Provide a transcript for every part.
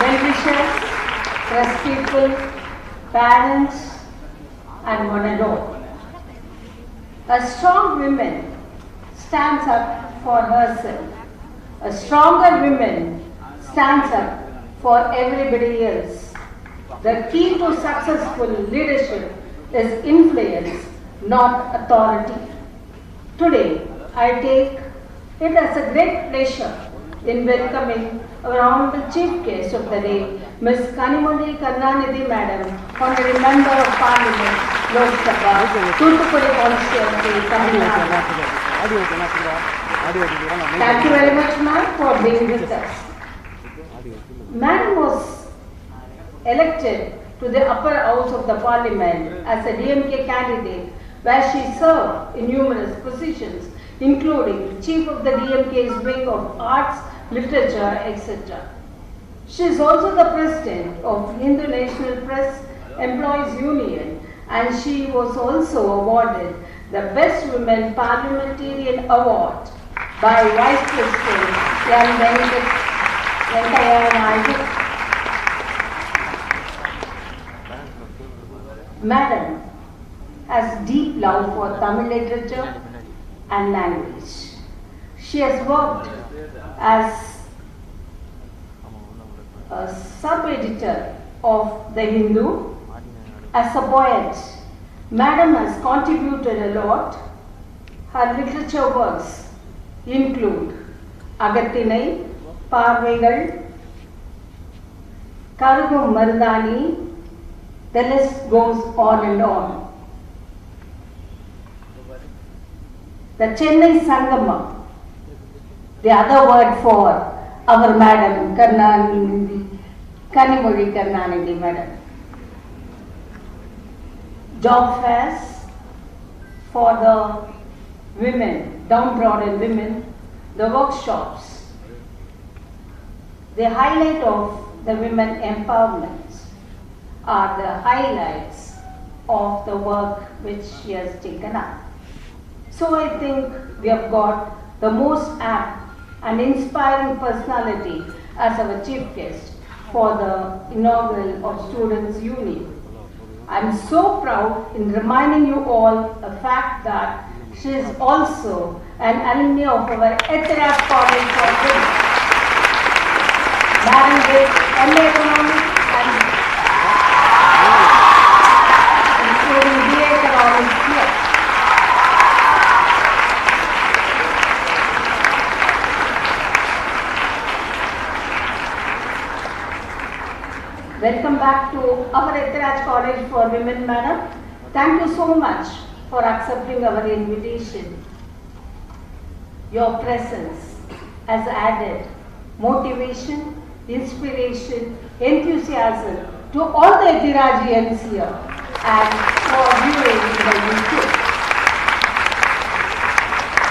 well-wishers, press people, parents, and one and all. A strong woman stands up for herself. A stronger woman stands up for everybody else. The key to successful leadership is influence, not authority. Today, I take it as a great pleasure in welcoming our Honorable Chief Guest of the day, Ms. Kanimozhi Karunanidhi Madam, Honorary Member of Parliament, Lok Sabha, Thoothukudi Constituency, Tamil Nadu. Thank you very much, ma'am, for being with us. Madam was elected to the upper house of the Parliament as a DMK candidate, where she served in numerous positions, including Chief of the DMK's Wing of Arts, Literature, etc. She is also the President of Hindu National Press Employees Union, and she was also awarded the Best Women Parliamentarian Award by Vice President Venkaiah Naidu. Madam has deep love for Tamil literature and language. She has worked as a sub-editor of The Hindu. As a poet, Madam has contributed a lot. Her literature works include Adithanar, Parvaigal, Karugum Marudani. The list goes on and on. The Chennai Sangama, the other word for our Madam Kanimozhi Karunanidhi Madam. Job fairs for the women, downtrodden women, the workshops. The highlight of the women empowerment are the highlights of the work which she has taken up. So I think we have got the most apt and inspiring personality as our chief guest for the inaugural of Students' Union. I am so proud in reminding you all the fact that she is also an alumni of our Adithanar College for Women. Madam with MA Economics and including BA Economics here. Welcome back to our Adithanar College for Women, Madam. Thank you so much for accepting our invitation. Your presence has added motivation, inspiration, enthusiasm to all the Adithanagians here and for viewing the YouTube.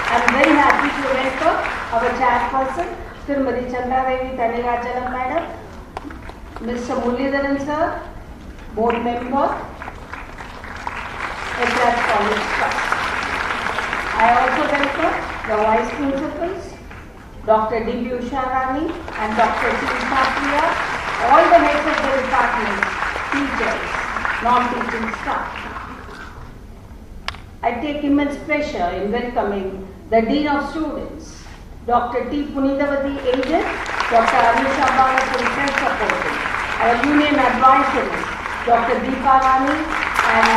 I am very happy to welcome our chairperson, Srimati Chandradevi Thanirajalam Madam, Mr. Muralidharan sir, board member, Adithanar College Trust. I also welcome the vice principals, Dr. D.B. Usharani and Dr. T. Sapriya, all the heads of the departments, teachers, non-teaching staff. I take immense pleasure in welcoming the Dean of Students, Dr. T. Punitavati, agent, Dr. Anisha Bala, friend supporting, our union advisors, Dr. Deepa Rani and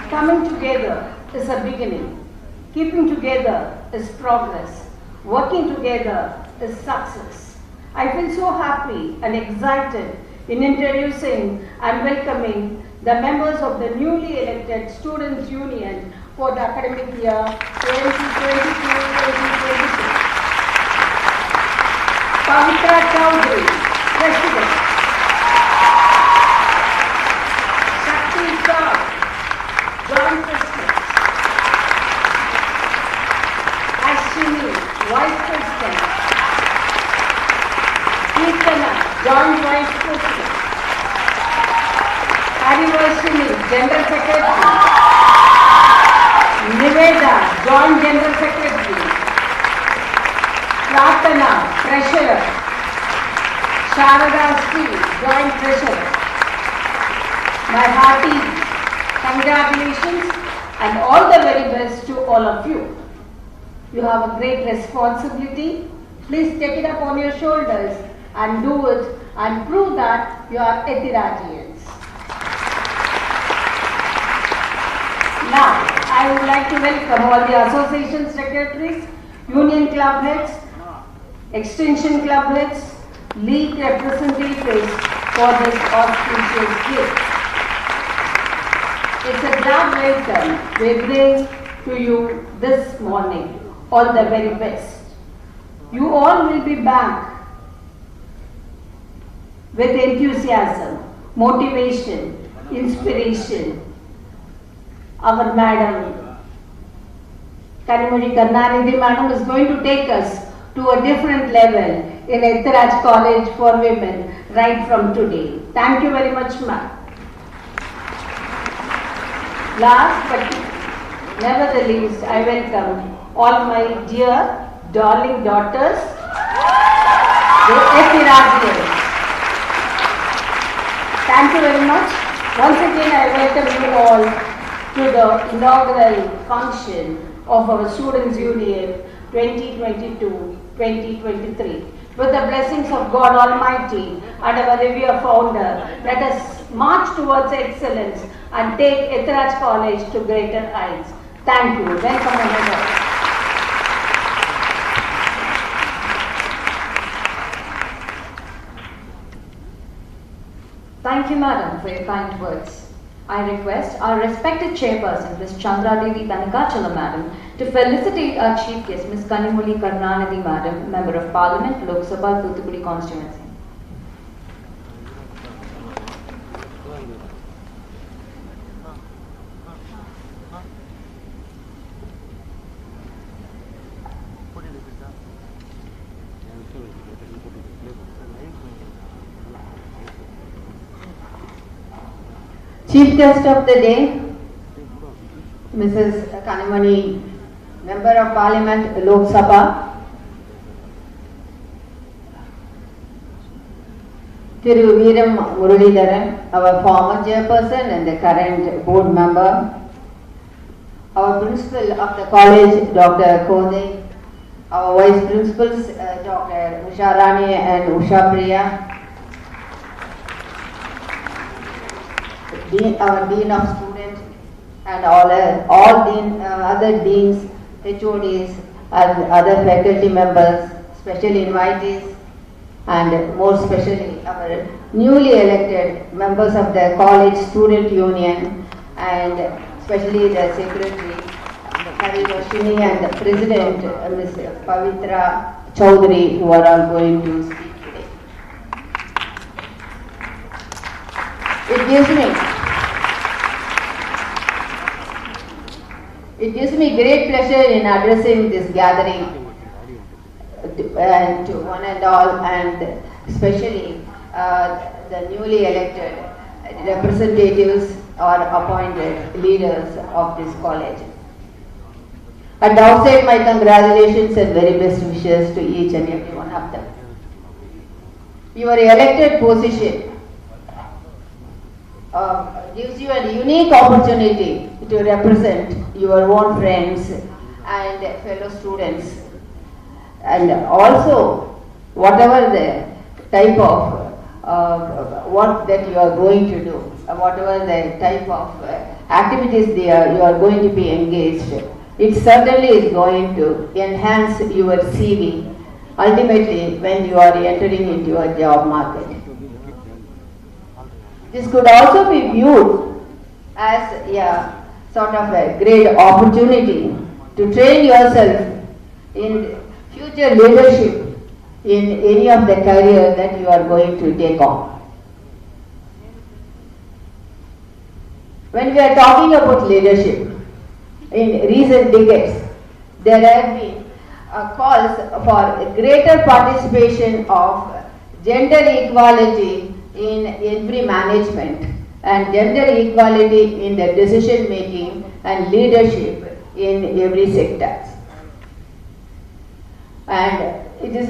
coming together is a beginning. Keeping together is progress. Working together is success. I feel so happy and excited in introducing and welcoming the members of the newly elected Students' Union for the academic year 2022-2023. Pavitra Chowdhury, President. Shakti Shah, Joint President. Ashwini, Vice President. Adithanar, Joint Vice President. Harivarshini, General Secretary. Niveda, Joint General Secretary. Sharada Sri, Joint Treasurer. My hearty congratulations and all the very best to all of you. You have a great responsibility. Please take it up on your shoulders and do it and prove that you are Ethirajians. Now, I would like to welcome all the association secretaries, union club heads, extension club heads, league representatives for this auspicious gift. It's a glad welcome we bring to you this morning. All the very best. You all will be back with enthusiasm, motivation, inspiration. Our Madam Kanimozhi Karunanidhi Madam is going to take us to a different level in Ethiraj College for Women right from today. Thank you very much, ma'am. Last but never the least, I welcome all my dear, darling daughters, the Ethirajians. Thank you very much. Once again, I welcome you all to the inaugural function of our Students' Union 2022-2023. With the blessings of God Almighty and our revered founder, let us march towards excellence and take Ethiraj College to greater heights. Thank you. Welcome everyone. Thank you, Madam, for your kind words. I request our respected chairperson, Ms. Chandra Devi Banikachala, Madam, to felicitate our chief guest, Ms. Kanimozhi Karunanidhi, Madam, Member of Parliament, Lok Sabha, Thuthukudi constituency. Chief guest of the day, Mrs. Kanimozhi, Member of Parliament, Lok Sabha, Thiru Veeram Muralidharan, our former chairperson and the current board member, our principal of the college, Dr. Kode, our vice principals, Dr. Usha Rani and Usha Priya, our Dean of Students and all other deans, HODs and other faculty members, special invitees, and more especially our newly elected members of the College Student Union, and especially the Secretary Hari Vashini and the President Ms. Pavitra Chaudhary, who are all going to speak today. It gives me great pleasure in addressing this gathering and to one and all, and especially the newly elected representatives or appointed leaders of this college. At the outset, my congratulations and very best wishes to each and every one of them. Your elected position gives you a unique opportunity to represent your own friends and fellow students, and also whatever the type of work that you are going to do, whatever the type of activities you are going to be engaged, it certainly is going to enhance your CV ultimately when you are entering into a job market. This could also be viewed as a sort of a great opportunity to train yourself in future leadership in any of the career that you are going to take on. When we are talking about leadership, in recent decades, there have been calls for greater participation of gender equality in every management and gender equality in the decision making and leadership in every sector. And it has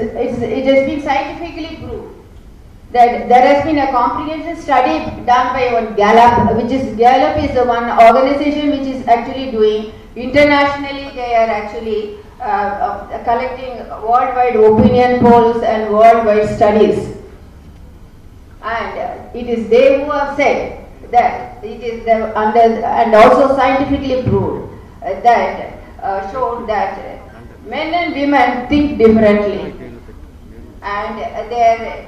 been scientifically proved that there has been a comprehensive study done by one Gallup, which is Gallup is the one organization which is actually doing internationally. They are actually collecting worldwide opinion polls and worldwide studies, and it is they who have said that it is the under and also scientifically proved that shown that men and women think differently, and their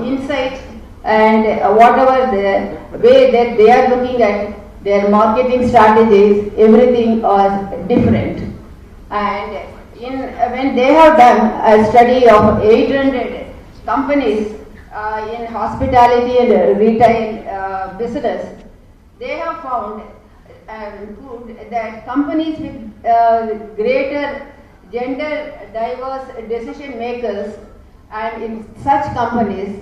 insight and whatever the way that they are looking at their marketing strategies, everything is different. And when they have done a study of 800 companies in hospitality and retail business, they have found that companies with greater gender diverse decision makers, and in such companies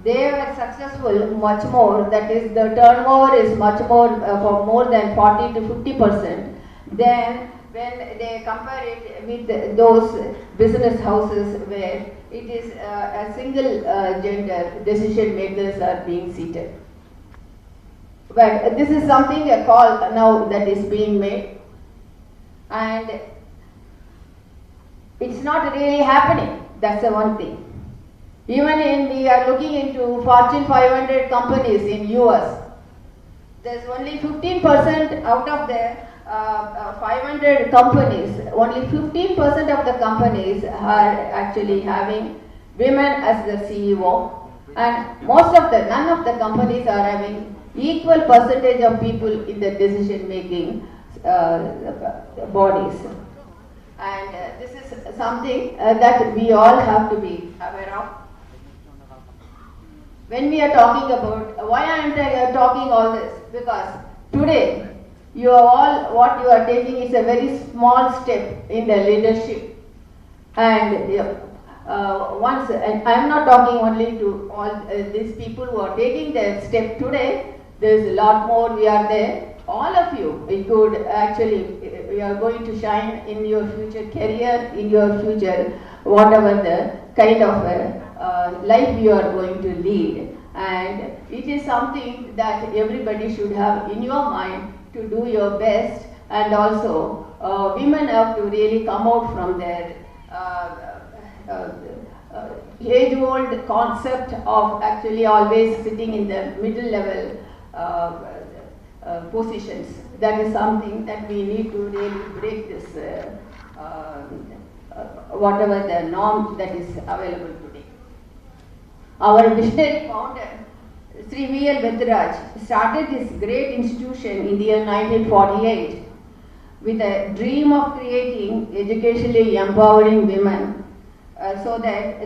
they were successful much more, that is the turnover is much more for more than 40 to 50% than when they compare it with those business houses where it is a single gender decision makers are being seated. But this is something a call now that is being made, and it's not really happening. That's the one thing. Even we are looking into Fortune 500 companies in US. There's only 15% out of the 500 companies. Only 15% of the companies are actually having women as the CEO, and none of the companies are having equal percentage of people in the decision making bodies. And this is something that we all have to be aware of. When we are talking about, why I am talking all this? Because today, what you are taking is a very small step in the leadership. And and I am not talking only to all these people who are taking the step today. There is a lot more. We are there. All of you, it could actually, we are going to shine in your future career, in your future, whatever the kind of life you are going to lead. And it is something that everybody should have in your mind to do your best, and also women have to really come out from their age-old concept of actually always sitting in the middle level positions. That is something that we need to really break this, whatever the norm that is available today. Our visionary founder, Sri V.L. Vetraj, started this great institution in the year 1948 with a dream of creating educationally empowering women so that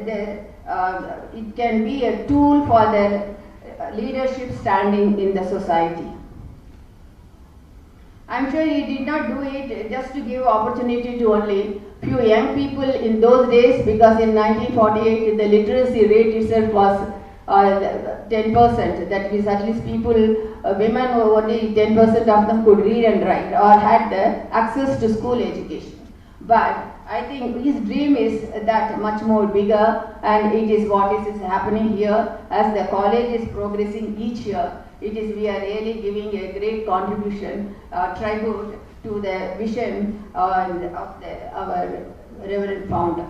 it can be a tool for their leadership standing in the society. I'm sure he did not do it just to give opportunity to only few young people in those days, because in 1948 the literacy rate itself was 10%. That is, at least people, women, were only 10% of them could read and write or had the access to school education. But I think his dream is that much more bigger, and it is what is happening here as the college is progressing each year. We are really giving a great contribution, tribute to the vision of our Reverend Founder.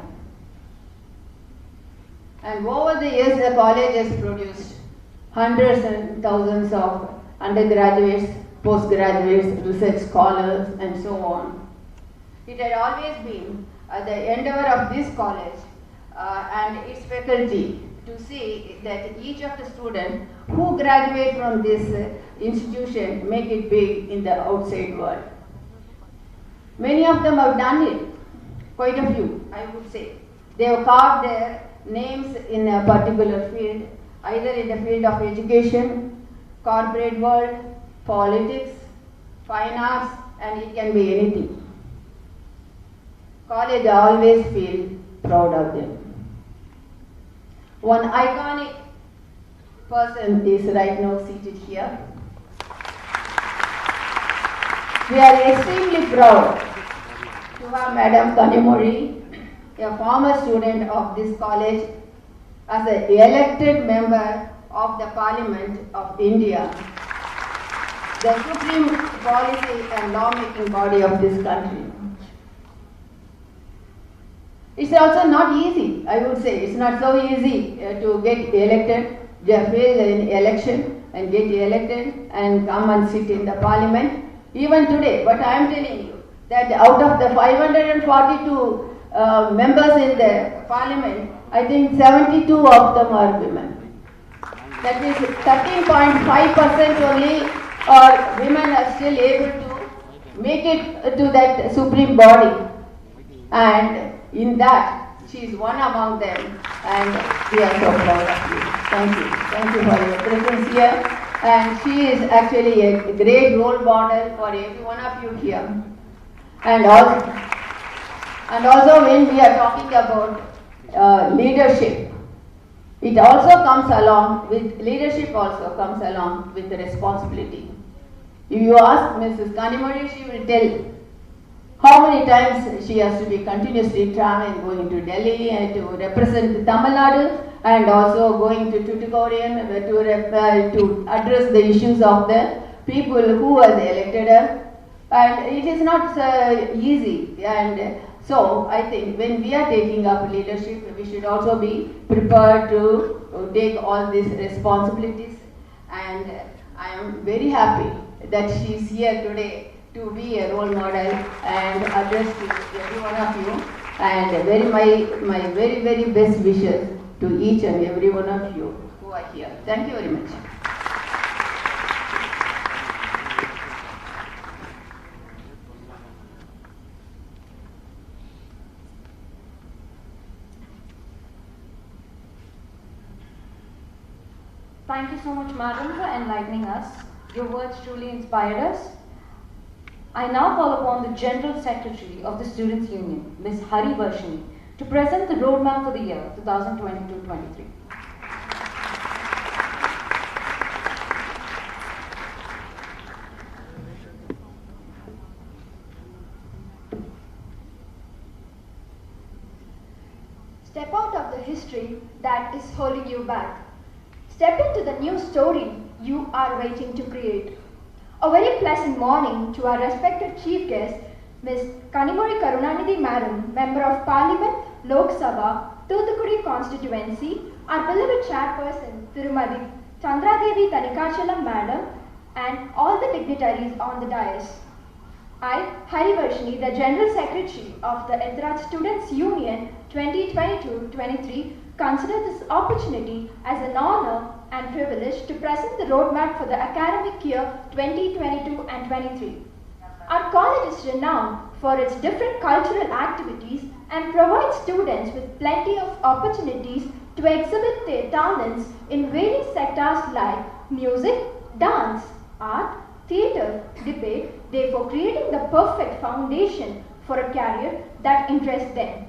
And over the years, the college has produced hundreds and thousands of undergraduates, postgraduates, research scholars, and so on. It had always been the endeavor of this college and its faculty to see that each of the students who graduate from this institution make it big in the outside world. Many of them have done it, quite a few, I would say. They have carved their names in a particular field, either in the field of education, corporate world, politics, fine arts, and it can be anything. College always feel proud of them. One iconic person is right now seated here. We are extremely proud to have Madam Kanimori, a former student of this college, as an elected member of the Parliament of India, the supreme policy and lawmaking body of this country. It's also not easy, I would say. It's not so easy to get elected, fail in election and get elected and come and sit in the Parliament. Even today, but I am telling you that out of the 542 members in the Parliament, I think 72 of them are women. That is 13.5% only women are still able to make it to that supreme body. And in that, she is one among them, and we are so proud of you. Thank you. Thank you for your presence here. And she is actually a great role model for every one of you here. And also when we are talking about leadership, it also comes along with, leadership also comes along with the responsibility. If you ask Mrs. Kanimozhi, she will tell how many times she has to be continuously traveling, going to Delhi and to represent Tamil Nadu, and also going to Tuticorin to address the issues of the people who has elected her. And it is not easy. And so I think when we are taking up leadership, we should also be prepared to take all these responsibilities. And I am very happy that she is here today to be a role model and address to every one of you. And my very, very best wishes to each and every one of you who are here. Thank you very much. Thank you so much, Madam, for enlightening us. Your words truly inspired us. I now call upon the General Secretary of the Students' Union, Ms. Hari Varshini, to present the roadmap for the year 2022-23. Step out of the history that is holding you back. Step into the new story you are waiting to create. A very pleasant morning to our respected Chief Guest, Ms. Kanimozhi Karunanidhi Madam, Member of Parliament, Lok Sabha, Thuthukudi Constituency, our beloved Chairperson, Tirumadi Chandradevi Thanikachalam Madam, and all the dignitaries on the dais. I, Hari Varshini, the General Secretary of the Adithanar Students' Union 2022-23, consider this opportunity as an honor and privilege to present the roadmap for the academic year 2022 and 23. Our college is renowned for its different cultural activities and provides students with plenty of opportunities to exhibit their talents in various sectors like music, dance, art, theatre, debate, therefore creating the perfect foundation for a career that interests them.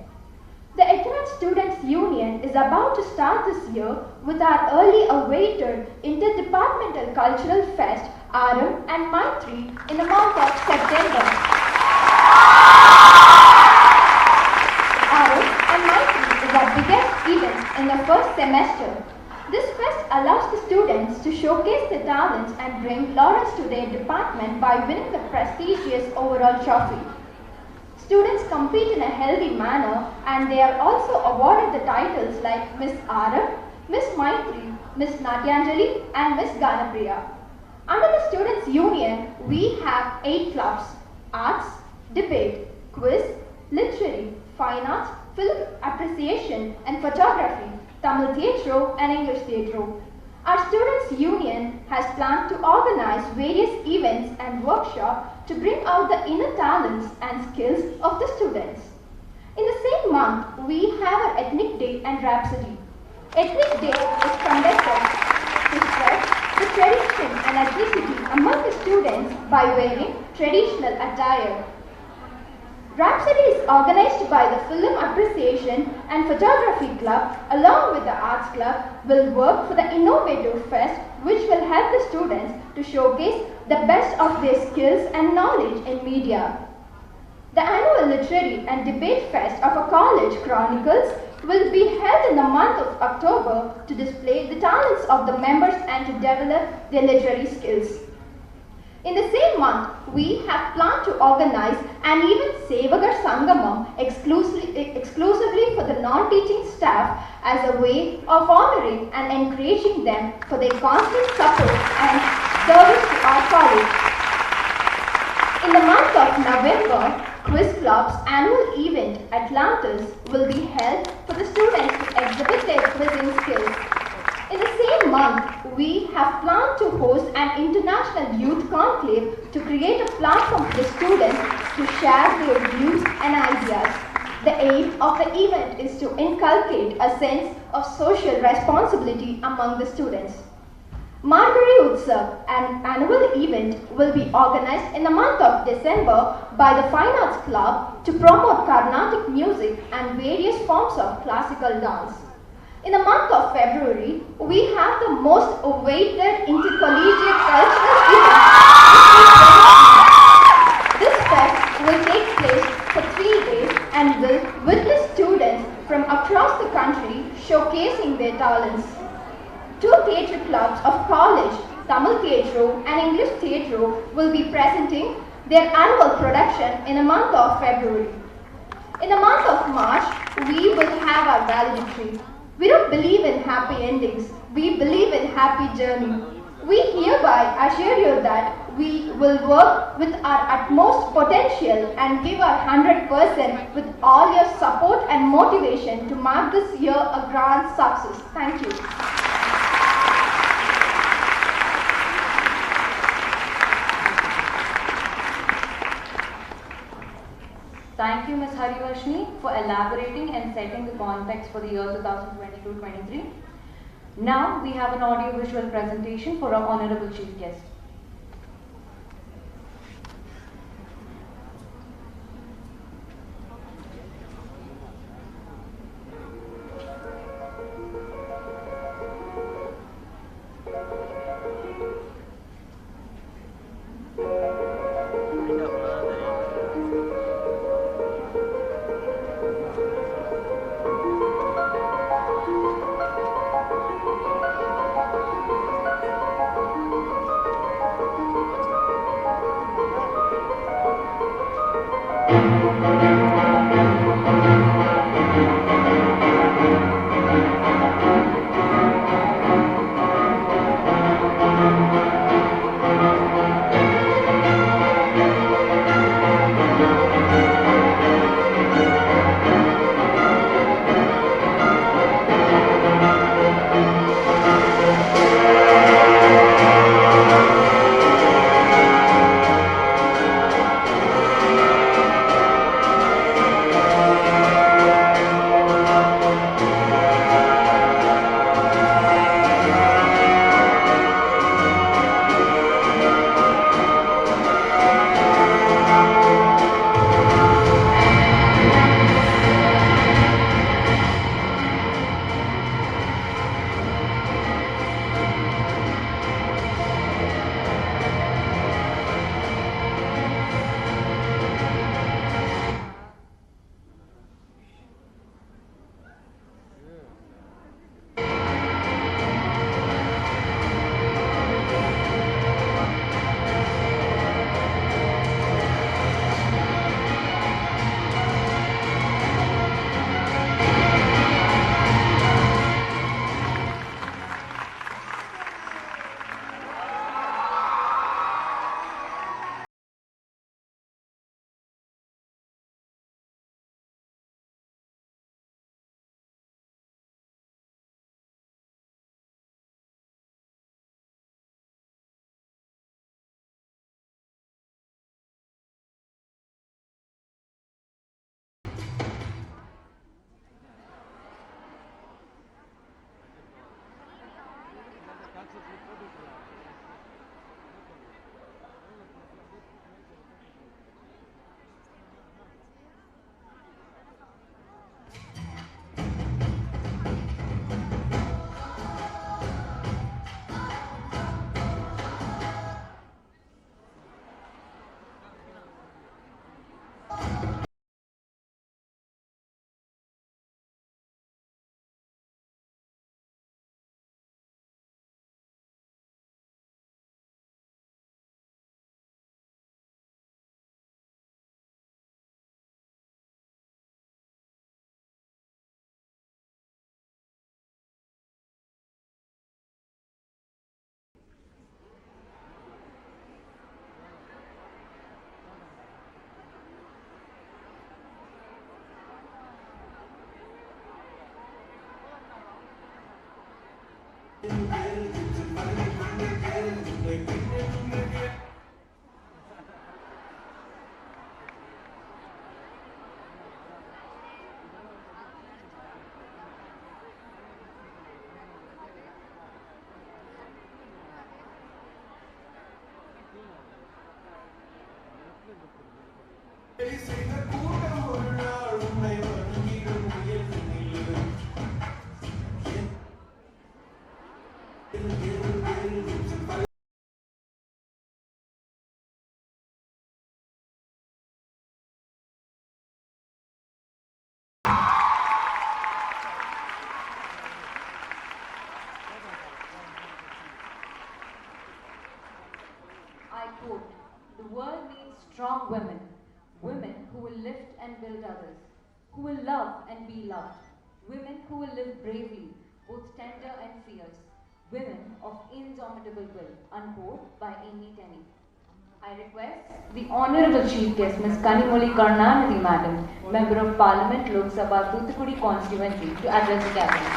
The Adithanar Students' Union is about to start this year with our early awaited Interdepartmental Cultural Fest, Aram and Maitri, in the month of September. Aram and Maitri is our biggest event in the first semester. This fest allows the students to showcase their talents and bring laurels to their department by winning the prestigious overall trophy. Students compete in a healthy manner and they are also awarded the titles like Miss Aram, Miss Maitri, Miss Natyanjali and Miss Ganapriya. Under the Students' Union, we have 8 clubs: Arts, Debate, Quiz, Literary, Fine Arts, Film Appreciation and Photography, Tamil Theatre and English Theatre. Our Students' Union has planned to organize various events and workshops to bring out the inner talents and skills of the students. In the same month, we have our Ethnic Day and Rhapsody. Ethnic Day is conducted to spread the tradition and ethnicity among the students by wearing traditional attire. Rhapsody is organized by the Film Appreciation and Photography Club along with the Arts Club will work for the Innovative Fest, which will help the students to showcase the best of their skills and knowledge in media. The annual Literary and Debate Fest of a college chronicles will be held in the month of October to display the talents of the members and to develop their literary skills. In the same month, we have planned to organize an event Sevagar Sangamam exclusively for the non-teaching staff as a way of honoring and encouraging them for their constant support and service to our college. In the month of November, Quiz Club's annual event Atlantis will be held for the students to exhibit their quizzing skills. In the same month, we have planned to host an international youth conclave to create a platform for the students to share their views and ideas. The aim of the event is to inculcate a sense of social responsibility among the students. Madurai Utsav, an annual event, will be organized in the month of December by the Fine Arts Club to promote Carnatic music and various forms of classical dance. In the month of February, we have the most awaited intercollegiate cultural event. This fest will take place for 3 days and will witness students from across the country showcasing their talents. 2 theatre clubs of college, Tamil Theatre and English Theatre, will be presenting their annual production in the month of February. In the month of March, we will have our valedictory. We don't believe in happy endings. We believe in happy journey. We hereby assure you that we will work with our utmost potential and give our 100% with all your support and motivation to mark this year a grand success. Thank you. Thank you, Ms. Harivashni, for elaborating and setting the context for the year 2022-23. Now, we have an audio-visual presentation for our Honorable Chief Guest. I quote, "The world needs strong women, women who will lift and build others, who will love and be loved, women who will live bravely, both tender and fierce, women of indomitable will," unquote, by Amy Tenny. I request the Honorable Chief Guest, Ms. Kanimoli Karnanidhi Madam, Member of Parliament, Lok Sabha, Thuthukudi Constituency, to address the Cabinet.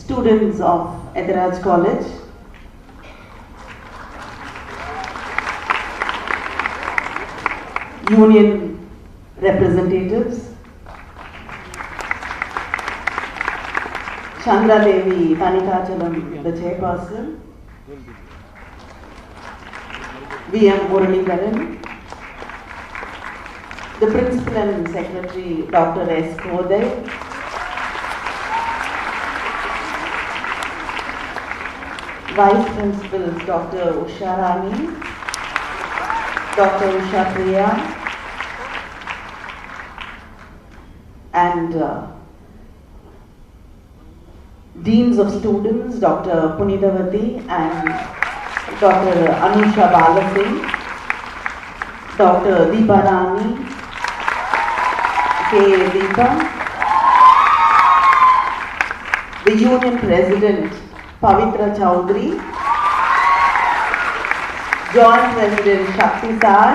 Students of Adithanar College, union representatives, Devi Thanthi, the chairperson, V.M. Muralidharan, the principal and secretary, Dr. S. Kodai, Vice Principals Dr. Usha Rani, Dr. Usha Priya, and Deans of Students Dr. Punitavati and Dr. Anusha Balasingh, Dr. Deepa Rani, K. Deepa, the Union President Pavitra Chowdhury, Joint President Shakti Sai,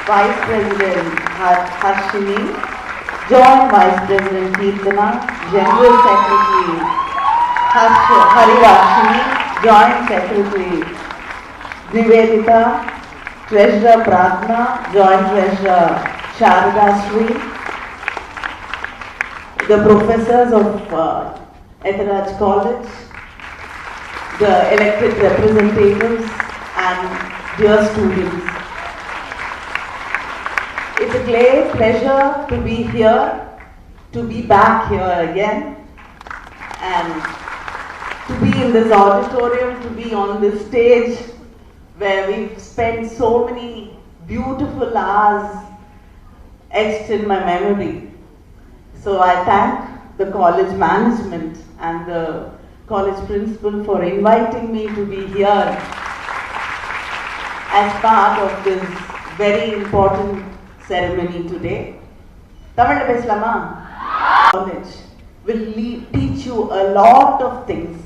Vice President Harshini, Joint Vice President Kirtana, General Secretary Harivarshini, Joint Secretary Nivedita, Treasurer Pratna, Joint Treasurer Sharada Sri, the professors of Adithanar College, the elected representatives and dear students. It's a great pleasure to be here, to be back here again, and to be in this auditorium, to be on this stage where we've spent so many beautiful hours etched in my memory. So I thank the college management and the college principal for inviting me to be here as part of this very important ceremony today. Tamil college will teach you a lot of things.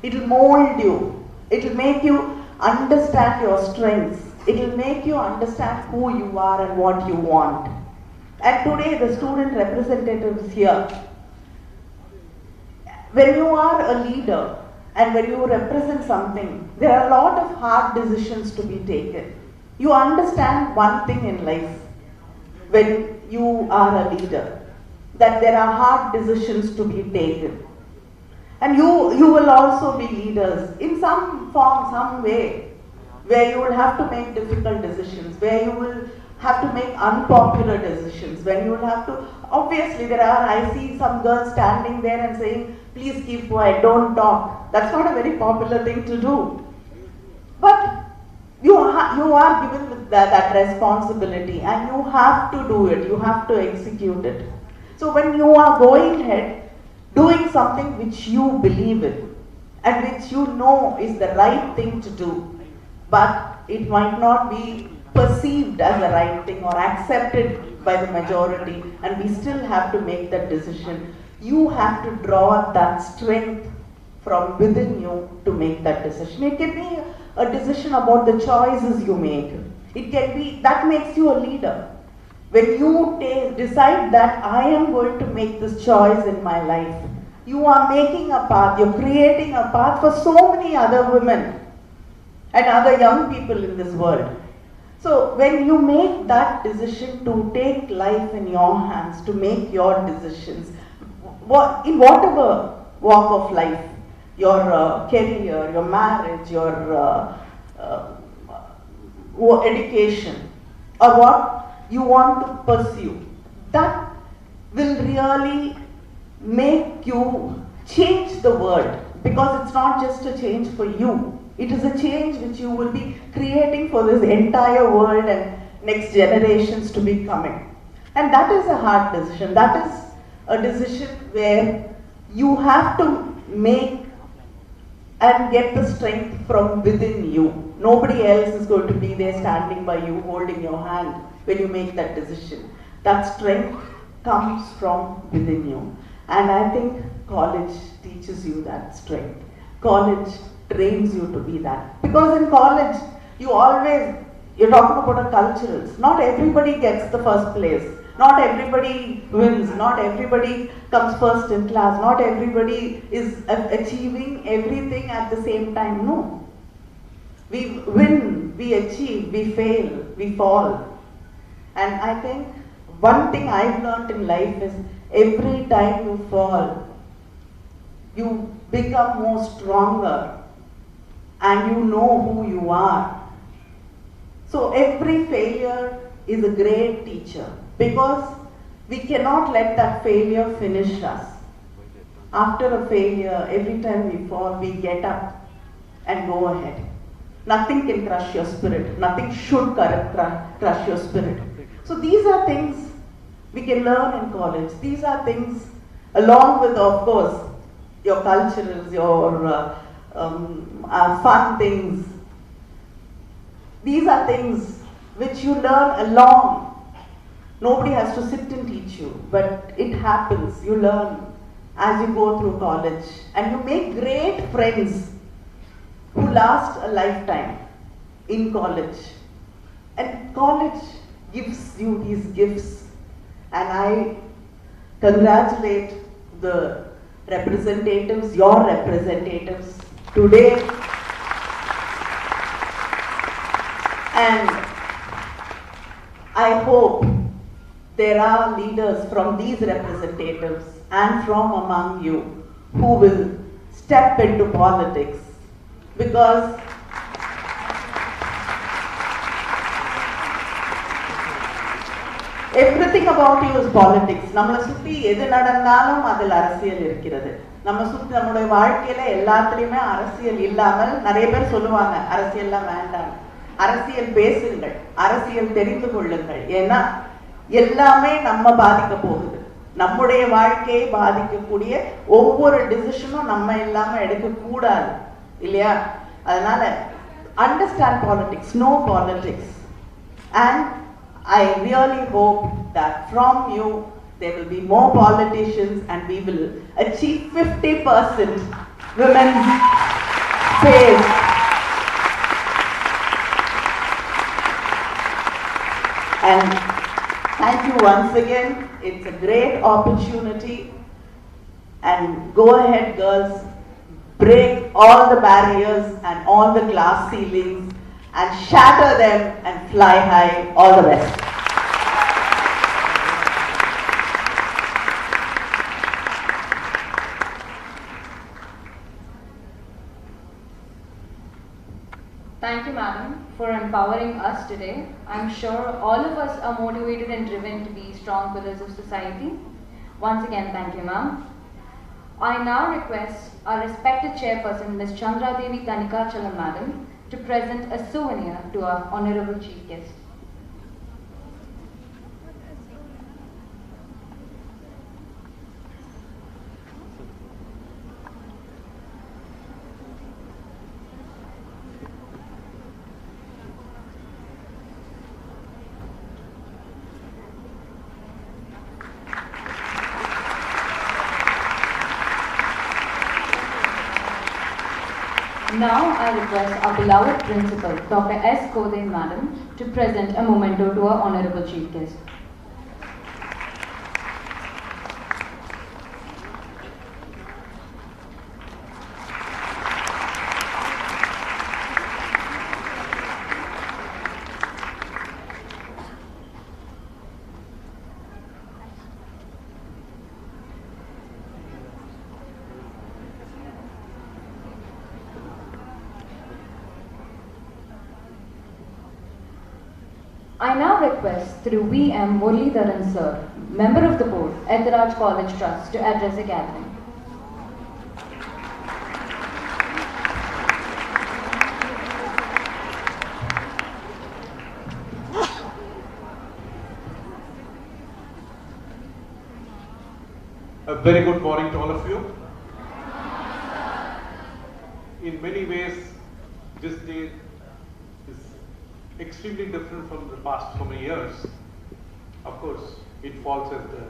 It will mold you. It will make you understand your strengths. It will make you understand who you are and what you want. And today the student representatives here, when you are a leader and when you represent something, there are a lot of hard decisions to be taken. You understand one thing in life when you are a leader, that there are hard decisions to be taken. And you will also be leaders in some form, some way, where you will have to make difficult decisions, where you will have to make unpopular decisions, when you will have to, obviously I see some girls standing there and saying, please keep quiet, don't talk. That's not a very popular thing to do. But you are given with that responsibility and you have to do it, you have to execute it. So when you are going ahead, doing something which you believe in and which you know is the right thing to do, but it might not be perceived as the right thing or accepted by the majority, and we still have to make that decision. You have to draw that strength from within you to make that decision. It can be a decision about the choices you make. It can be, that makes you a leader. When you decide that I am going to make this choice in my life, you are making a path, you're creating a path for so many other women and other young people in this world. So So when you make that decision to take life in your hands, to make your decisions, in whatever walk of life, your career, your marriage, your education, or what you want to pursue, that will really make you change the world, because it's not just a change for you, it is a change which you will be creating for this entire world and next generations to be coming. And that is a hard decision. That is a decision where you have to make and get the strength from within you. Nobody else is going to be there standing by you, holding your hand when you make that decision. That strength comes from within you. And I think college teaches you that strength. College trains you to be that. Because in college, you're talking about a culturals. Not everybody gets the first place. Not everybody wins. Not everybody comes first in class. Not everybody is achieving everything at the same time. No. We win, we achieve, we fail, we fall. And I think one thing I've learned in life is every time you fall, you become more stronger and you know who you are. So every failure is a great teacher, because we cannot let that failure finish us. After a failure, every time we fall, we get up and go ahead. Nothing can crush your spirit. Nothing should crush your spirit. So these are things we can learn in college. These are things, along with, of course, your cultures, your fun things. These are things which you learn along. Nobody has to sit and teach you, but it happens. You learn as you go through college, and you make great friends who last a lifetime in college. And college gives you these gifts, and I congratulate the representatives, your representatives today. And I hope there are leaders from these representatives and from among you who will step into politics, because everything about you is politics. நம்மளை சுத்தி எது நடந்தாலும் அதில் அரசியல் இருக்கிறது. நம்மளுடைய வாழ்க்கையில எல்லாத்துலயுமே அரசியல் இல்லாமல் நிறைய பேர் சொல்லுவாங்க அரசியல்லாம் வேண்டாம். அரசியல் பேசுங்கள், அரசியல் தெரிந்து கொள்ளுங்கள். ஏன்னா எல்லாமே நம்ம பாதிக்க போகுது. நம்முடைய வாழ்க்கையை பாதிக்கக்கூடிய ஒவ்வொரு டிசிஷனும் நம்ம இல்லாம எடுக்க கூடாது இல்லையா? அதனால understand politics, know politics, and I really hope that from you there will be more politicians and we will achieve 50% women's space. And thank you once again. It's a great opportunity, and go ahead girls, break all the barriers and all the glass ceilings and shatter them and fly high. All the best. Thank you, madam, for empowering us today. I'm sure all of us are motivated and driven to be strong pillars of society. Once again, thank you, ma'am. I now request our respected chairperson, Ms. Chandradevi Thanikachalam, madam, to present a souvenir to our honorable chief guest. Now I request our beloved principal, Dr. S. Kode, madam, to present a memento to our honorable chief guest. I now request through V.M. Muralidharan Sir, Member of the Board, Adithanar College Trust, to address the gathering. A very good morning to all of you. In many ways, this day is extremely different from the past so many years. Of course, it falls as the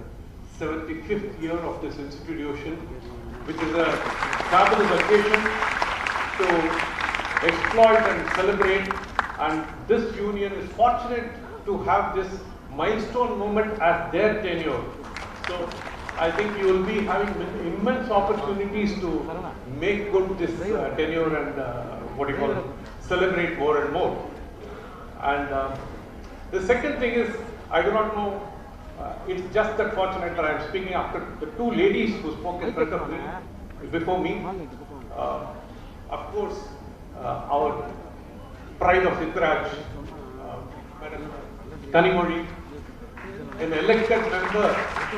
75th year of this institution, which is a fabulous occasion to exploit and celebrate. And this union is fortunate to have this milestone moment as their tenure. So I think you will be having immense opportunities to make good this tenure and celebrate more and more. And the second thing is, I do not know, it's just that fortunate that I am speaking after the two ladies who spoke in front of me, before me. Of course, our pride of Hithraj, Madam Kanimoli, an elected member,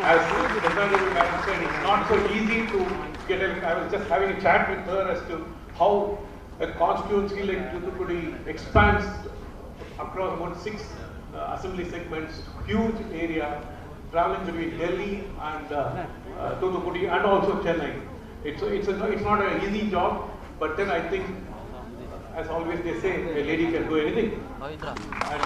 as Adithanar said, it's not so easy to get elected. I was just having a chat with her as to how a constituency like Thoothukudi expands across about 6 assembly segments, huge area, traveling between Delhi and Thoothukudi and also Chennai. It's not an easy job, but then I think, as always they say, a lady can do anything. And